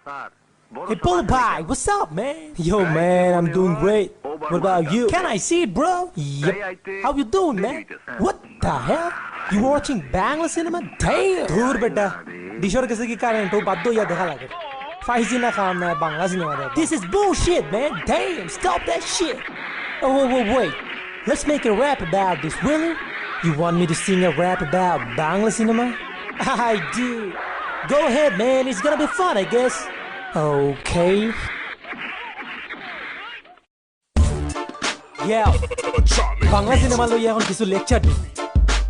Hey, Polo Bhai, what's up, man? Yo, man, I'm doing great. What about you? Can I see it, bro? Yep. How you doing, man? What the hell? You watching Bangla cinema? Damn! Dur beta. Dishor kise ki karen to baddo ya dekha lage. Faizi na kham na Bangla cinema dekha. This is bullshit, man. Damn! Stop that shit. Oh, wait. Let's make a rap about this, will you? You want me to sing a rap about Bangla cinema? I do. Go ahead, man. It's gonna be fun, I guess. Okay. Yeah. Bangla cinema লই এখন কিছু lecture দিই।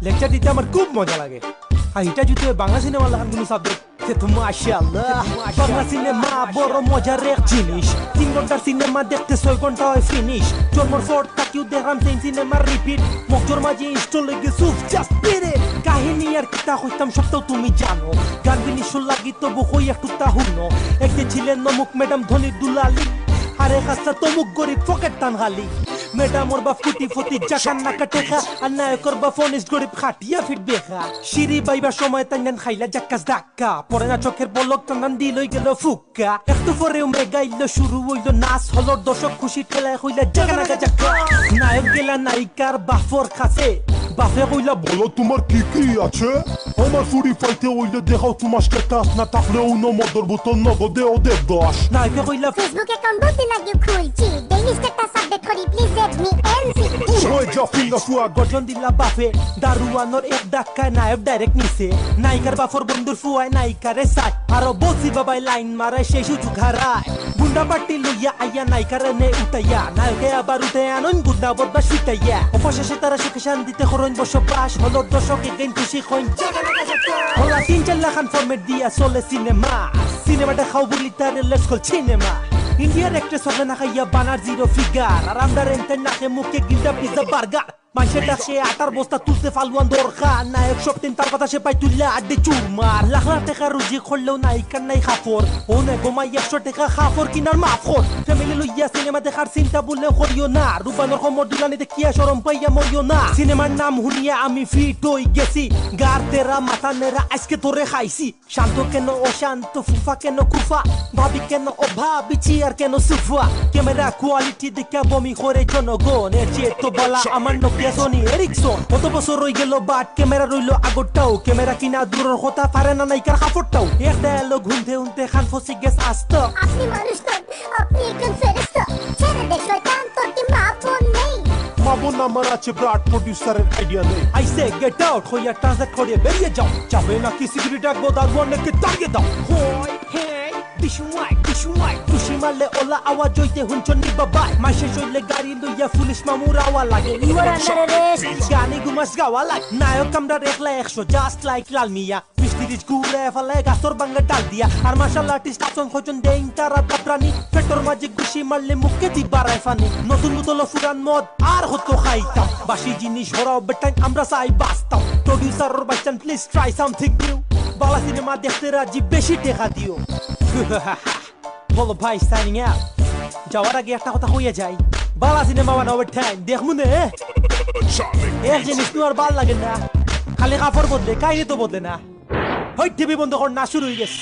Lecture দিতে আমার খুব মজা লাগে। আর এটা যদি বাংলা সিনেমা লাগান কোনো সাবজেক্ট তে তো মাশাআল্লাহ। বাংলা সিনেমা বড় মজার এক জিনিস। 3 ঘন্টার সিনেমা দেখতে 6 ঘন্টা হয় ফিনিশ। জন্মর পর তাকিও দেখাম সেই সিনেমার রিপিট। মকজর মাঝে ইনস্টল লেগে সুফ জাস্ট পিরে। কাহিনী আর কিতা হইতাম সবটাও তুমি জানো। গান বিনিশুল লাগি তবু হই একটু তাহুনো। একদিন ছিলেন নমুক ম্যাডাম ধনির দুলালি। আরে খাসা তমুক গরিব পকেট টান খালি। ম্যাডাম ওর বাপ কুটি ফতি জাকান না কাটেখা আর নায়কর বা ফনিস্ট গরিব খাটিয়া ফিট বেখা সিঁড়ি বাইবার সময় তাইনান খাইলা জাক্কাস ধাক্কা পরে না চোখের পলক টানান দিলই গেল ফুক্কা একটু পরেও মেগাইল শুরু হইল নাচ হলর দর্শক খুশি ঠেলায় হইলা জাগানা জাক্কা নায়ক গেলা নায়িকার বাফর খাসে বাফে কইলা বলো তোমার কি কি আছে আমার ফুরি ফাইতে হইলে দেখাও তোমার স্ট্যাটাস না থাকলেও নমদর বুতন নগদে ওদের দশ নায়কে কইলা ফেসবুক অ্যাকাউন্ট বলতে লাগে খুলছি ডেইলি স্ট্যাটাস আপডেট করি প্লিজ লেট মি এনসি ওই জফিঙ্গা ফুয়া গজন দিলা বাফে দারুয়ানোর এক ডাক্কায় নায়ক ডাইরেক্ট নিছে নায়িকার বাফর বন্ধুর ফুয়ায় নায়িকারে সাই আরো বসি বাবাই লাইন মারে সেই সুযোগ হারায় গুন্ডা পাটি লইয়া আইয়া নায়িকারে নে উঠাইয়া নায়কে আবার উঠে আনন গুন্ডা বদবা শিটাইয়া অপশেষে তারা সুখে শান্তিতে খরণ বসবাস হলো দর্শকে গেন খুশি হইন হলা 3-4 লাখান ফরম্যাট দিয়া চলে সিনেমাটা খাও বলি তারে লেটস কল সিনেমা ইন্ডিয়ার একটা সবে না খাইয়া বানার জিরো ফিগার আর আমরা রেন্টের নাকে মুখে গিল্ডা পিজা বার্গার মানুষের ডাকে আটার বস্তা তুলতে ফালুয়ান দরকার নায়ক সব দিন তার বাতাসে পাই তুললে আড্ডে চুরমার লাখ লাখ টাকা রুজি করলেও নায়িকার নাই খাফর ও নাই গোমাই 100 টাকা খাফর কিনার মাফর ফ্যামিলি লইয়া সিনেমা দেখার চিন্তা বললে করিও না রূপানোর সমর দুলানিতে কিয়া সরম পাইয়া মরিও না সিনেমার নাম শুনিয়া আমি ফিট হই গেছি গার তেরা মাথা নেরা আজকে তোরে খাইছি শান্ত কেন অশান্ত ফুফা কেন কুফা ভাবি কেন অভাবি চিয়ার কেন সুফা ক্যামেরা কোয়ালিটি দেখা বমি করে জনগণ এর চেয়ে তো বলা আমার Sony Ericsson কত বছর রই গেল বাট ক্যামেরা রইল আগরটাও ক্যামেরা কিনা দূরের কথা পারে না নাইকার খাফরটাও এক ডায়ালগ হুনতে হুনতে খান ফসি গেছ আস্ত আপনি মানুষ নন আপনি একজন ফেরেশতা ছেড়ে দে শয়তান তোর কি মাপন নেই মাবো নাম্বার আছে ব্রাড প্রোডিউসারের আইডিয়া নেই আই সে গেট আউট হইয়া ট্রান্সলেট করে বেরিয়ে যাও যাবে না কি সিকিউরিটি ডাকবো দারওয়ানকে টার্গেট দাও হই হে দিশুমাই খুশি মারলে ওলা আওয়াজ হইতে হুনচন নি বাবাই মাসে চইলে গাড়ি লইয়া পুলিশ মামুর আওয়াজ লাগে ইউর আন্ডার অ্যারেস্ট গানি গুমাস গাওয়া লাগে নায়ক আমরা একলা 100 জাস্ট লাইক লাল মিয়া মিস্ত্রিজ ঘুরে ফেলে গাছর বাঙ্গা ডাল দিয়া আর মাশাআল্লাহ আর্টিস্ট আপন খোঁজন দেন তারা দাবরানি পেটর মাঝে খুশি মারলে মুখে দি বাড়ায় ফানি নতুন বোতল ফুরান মদ আর হতো খাইতাম বাসি জিনিস হরাও বেটাই আমরা চাই বাস্তাম প্রোডিউসার ওর বাইচান please try something new Bangla cinema দেখতে রাজি বেশি টাকা দিও বলো ভাই সাইনিং আউট যাওয়ার আগে একটা কথা হইয়া যায় বাংলা সিনেমা বানাবার টাইম দেখমু নে এক জিনিস তো আর ভাল লাগে না খালি কাপড় বদলে কাহিনী তো বদলে না হই টিভি বন্ধ কর না শুরু হয়ে গেছে